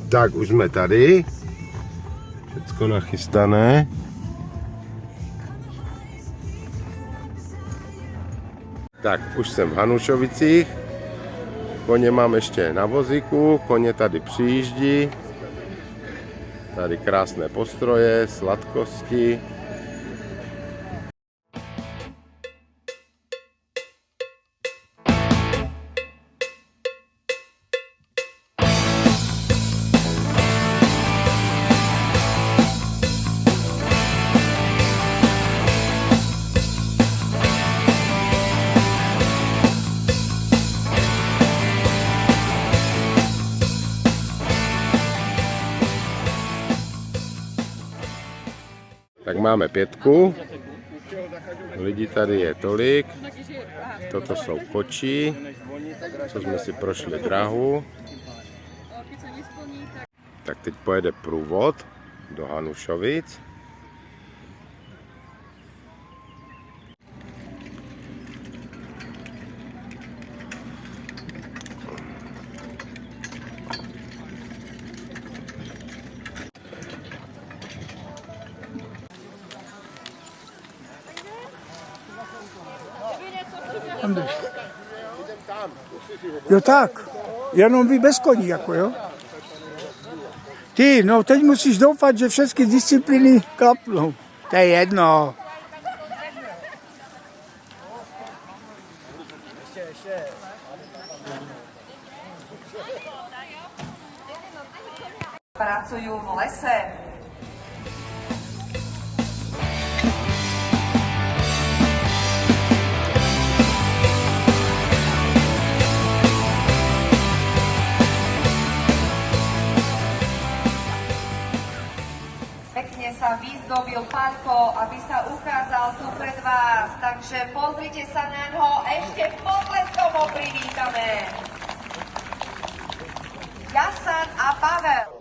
Tak už jsme tady. Všecko nachystané. Tak už jsem v Hanušovicích. Koně mám ještě na vozíku, koně tady přijíždí. Tady krásné postroje, sladkosti. Tak máme 5. Lidí tady je tolik. Toto jsou koči, co jsme si prošli dráhu. Tak teď pojede průvod do Hanušovic. Jo tak, jenom vy bez koní, jako jo. Ty, no teď musíš doufat, že všechny disciplíny klapnou. To je jedno. Pracujú v lese. Pekne sa vyzdobil Paľko, aby sa ukázal tu pred vás. Takže pozrite sa na ňo, ešte potleskom ho privítame. Jasan a Pavel.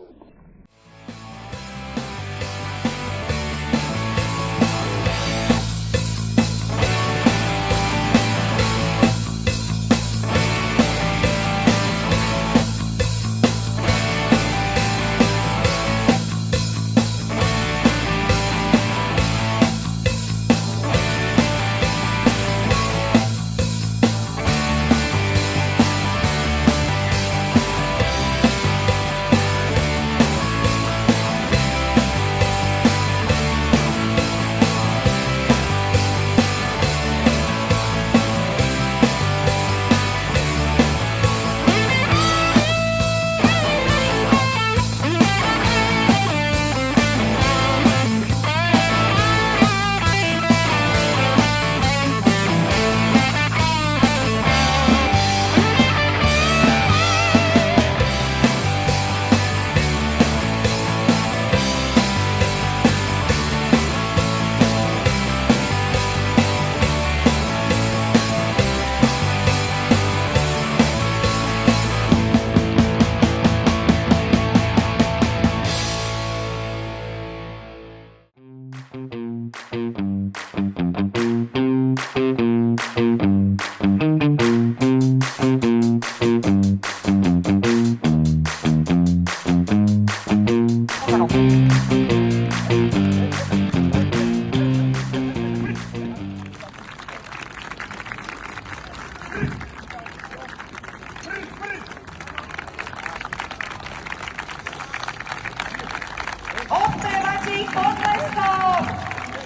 Obtrevate ich potleskom!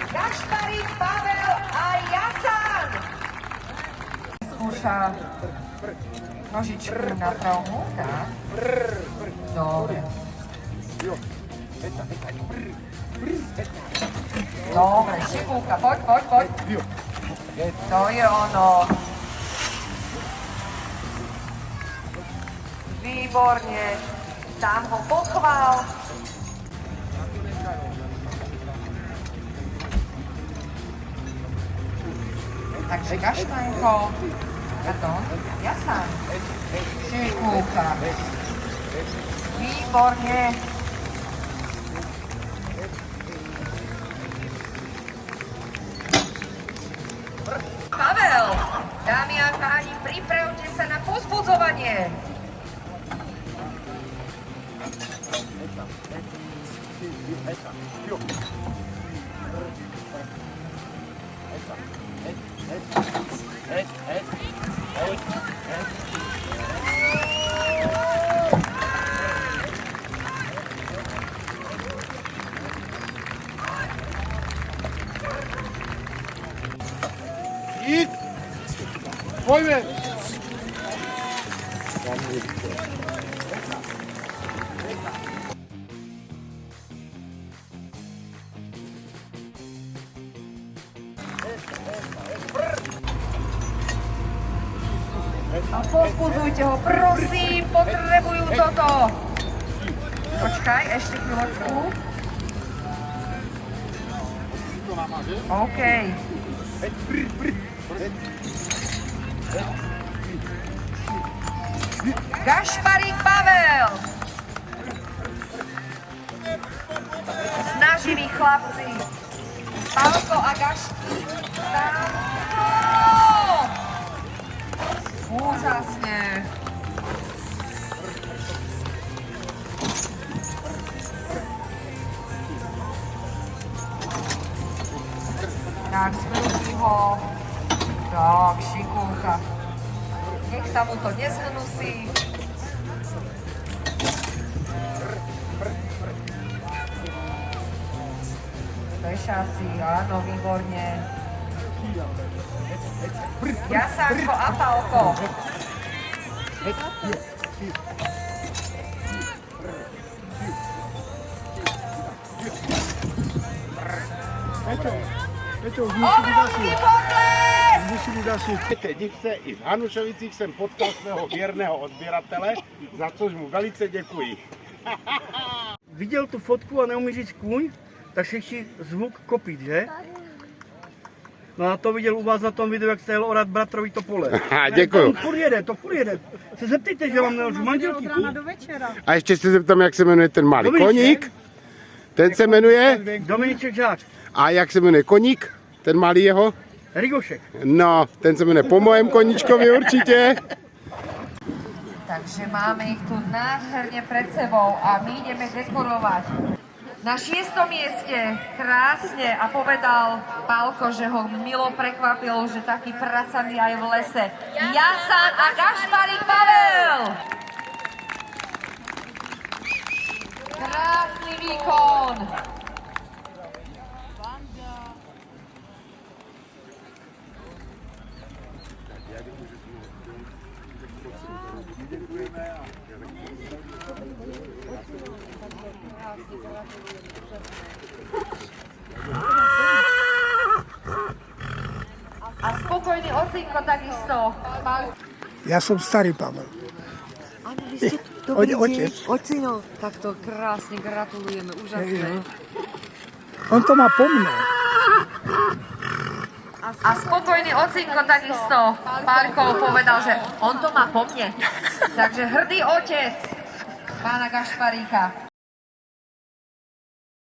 Gašparík, Pavel a Jasan! Skúša nožičku na traumu, tak? Dobre. Dobre, šipulka, poď. To je ono. Výborne. Tam ho pochvál. Takže Gaštanko, pardon, Jasan, šipulka. Výborne. Pavel, dámy a páni, pripravte sa na povzbudzovanie. Jít! Pojďme! A povzbudzujte ho, prosím, potrebujú toto. Počkaj, ešte chvíľočku. OK. Gašparík Pavel. Snažili chlapci. Pálko a Gašparík. Úžasne. Tak, zvrti ho. Tak, šikulka. Nech sa mu to nezhnusí. Pešáci, áno, výborne. Jasánko a Pálko. Peťo, už musí byť asi. Obrovský potles! Musí byť asi. Div se, i v Hanušovicích jsem potkal svého věrného odběratele, za což mu velice děkuji. Viděl tu fotku a neumí říct kůň, tak slyší zvuk kopít, že? No a to viděl u vás na tom videu, jak jste jel orat bratrovi to pole. Děkuju. To furt jede. Se zeptejte, že vám nelžu manželky kůň. A ještě se zeptám, jak se jmenuje ten malý Dominiček. koník. Ten se jmenuje? Dominiček Žák. A jak se jmenuje koník? Ten malý jeho? Rigošek. No, ten se jmenuje po mojem koníčkovi určitě. Takže máme ich tu nádherne pred sebou a my ideme dekorovať. Na 6. mieste krásne a povedal Pálko, že ho milo prekvapilo, že taký pracaný aj v lese. Jasán a Gašparík Pavel! Krásny výkon! A spokojný ocinko takisto. Ja som starý Pavel. Áno, vy ste dobrý Otec. deň. Ocino, tak to krásne gratulujeme, úžasné. On to má po mne. A spokojný ocinko takisto. Pálko povedal, že on to má po mne. Takže hrdý otec pána Gašparíka.